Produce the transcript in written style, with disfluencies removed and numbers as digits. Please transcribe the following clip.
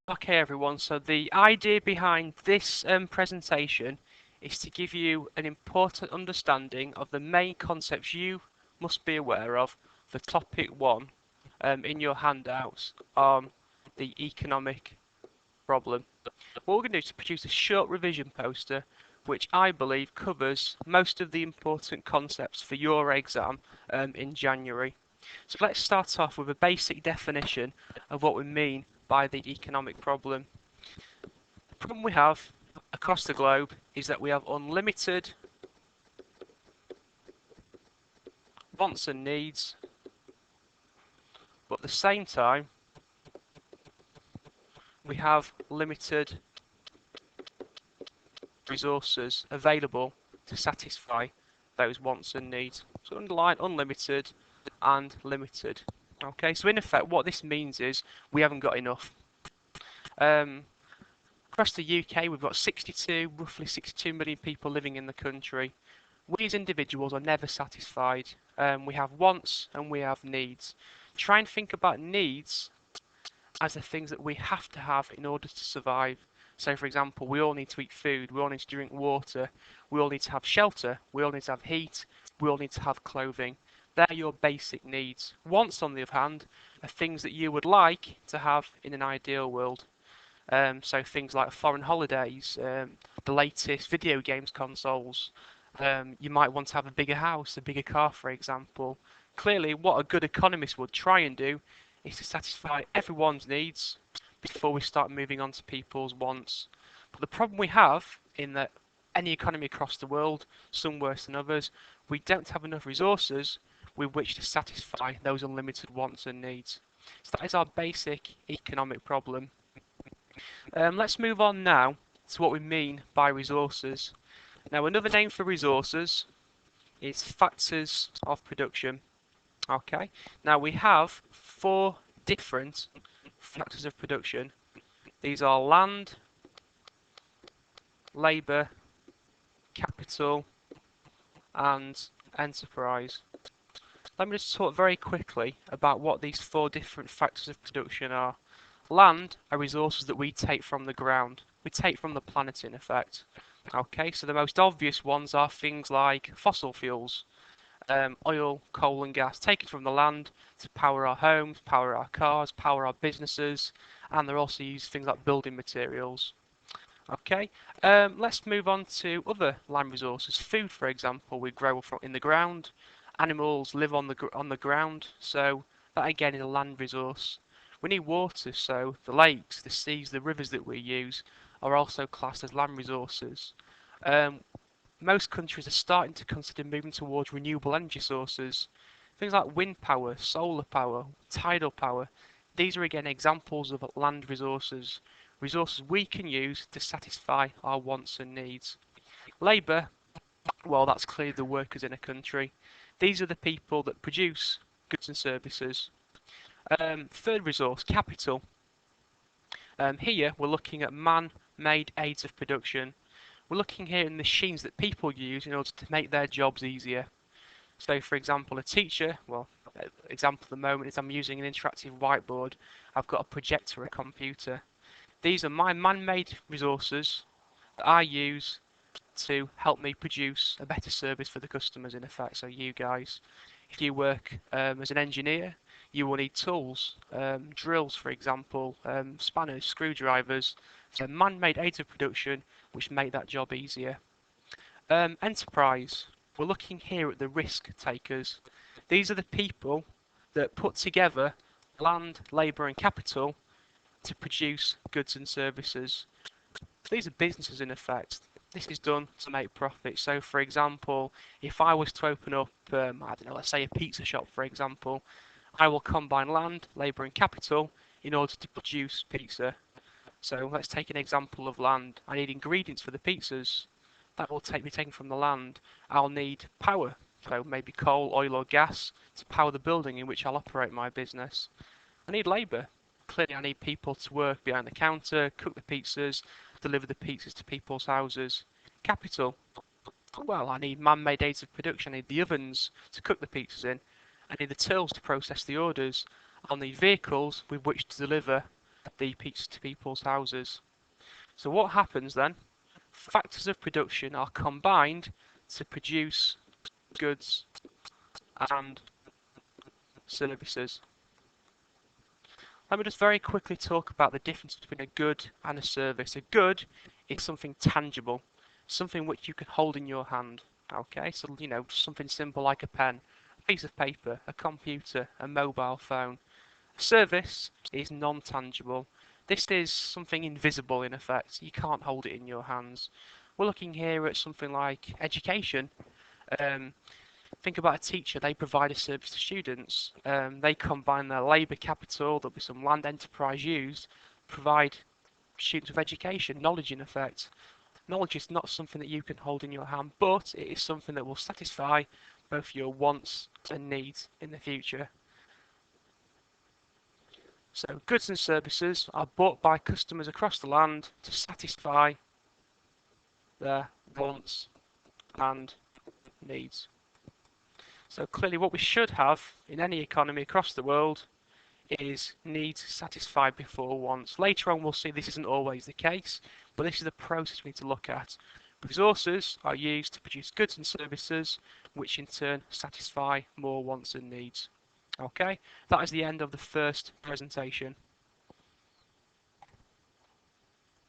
Okay everyone, so the idea behind this presentation is to give you an important understanding of the main concepts you must be aware of for topic 1 in your handouts on the economic problem. What we're going to do is produce a short revision poster which I believe covers most of the important concepts for your exam in January. So let's start off with a basic definition of what we mean by the economic problem. The problem we have across the globe is that we have unlimited wants and needs, but at the same time we have limited resources available to satisfy those wants and needs. So underline unlimited and limited. Okay, so in effect what this means is we haven't got enough. Across the UK we've got roughly 62 million people living in the country. We as individuals are never satisfied. We have wants and we have needs. Try and think about needs as the things that we have to have in order to survive. So for example, we all need to eat food, we all need to drink water, we all need to have shelter, we all need to have heat, we all need to have clothing. They're your basic needs. Wants, on the other hand, are things that you would like to have in an ideal world. So things like foreign holidays, the latest video games consoles. You might want to have a bigger house, a bigger car, for example. Clearly, what a good economist would try and do is to satisfy everyone's needs before we start moving on to people's wants. But the problem we have in that any economy across the world, some worse than others, we don't have enough resources with which to satisfy those unlimited wants and needs. So that is our basic economic problem. Let's move on now to what we mean by resources. Now, another name for resources is factors of production. Okay, now we have 4 different factors of production. These are land, labour, capital, and enterprise. Let me just talk very quickly about what these 4 different factors of production are. Land are resources that we take from the ground. We take from the planet, in effect. Okay, so the most obvious ones are things like fossil fuels, oil, coal and gas, taken from the land to power our homes, power our cars, power our businesses, and they're also used things like building materials. Okay, let's move on to other land resources. Food, for example, we grow from in the ground. Animals live on the ground, so that again is a land resource. We need water, so the lakes, the seas, the rivers that we use are also classed as land resources. Most countries are starting to consider moving towards renewable energy sources. Things like wind power, solar power, tidal power. These are again examples of land resources, resources we can use to satisfy our wants and needs. Labour, well, that's clearly the workers in a country. These are the people that produce goods and services. Third resource, capital. Here we're looking at man-made aids of production. We're looking here at machines that people use in order to make their jobs easier. So for example, a teacher, well, example at the moment is I'm using an interactive whiteboard. I've got a projector, a computer. These are my man-made resources that I use to help me produce a better service for the customers, in effect, so you guys. If you work as an engineer, you will need tools, drills for example, spanners, screwdrivers, so man-made aids of production which make that job easier. Enterprise, we're looking here at the risk takers. These are the people that put together land, labour and capital to produce goods and services. These are businesses in effect. This is done to make profit. So for example, if I was to open up, I don't know, let's say a pizza shop for example, I will combine land, labour and capital in order to produce pizza. So let's take an example of land. I need ingredients for the pizzas. That will be taken from the land. I'll need power, so maybe coal, oil or gas to power the building in which I'll operate my business. I need labour. Clearly I need people to work behind the counter, cook the pizzas, deliver the pizzas to people's houses. Capital. Well, I need man-made aids of production. I need the ovens to cook the pizzas in. I need the tills to process the orders. I'll need vehicles with which to deliver to people's houses. So what happens then? Factors of production are combined to produce goods and services. Let me just very quickly talk about the difference between a good and a service. A good is something tangible, something which you can hold in your hand. Okay, so something simple like a pen, a piece of paper, a computer, a mobile phone. A service is non-tangible. This is something invisible in effect. You can't hold it in your hands. We're looking here at something like education. Um, Think about a teacher, they provide a service to students. They combine their labour capital, there'll be some land enterprise used, provide students with education, knowledge in effect. Knowledge is not something that you can hold in your hand, but it is something that will satisfy both your wants and needs in the future. So goods and services are bought by customers across the land to satisfy their wants and needs. So clearly what we should have in any economy across the world is needs satisfied before wants. Later on we'll see this isn't always the case, but this is the process we need to look at. Resources are used to produce goods and services which in turn satisfy more wants and needs. Okay, that is the end of the first presentation.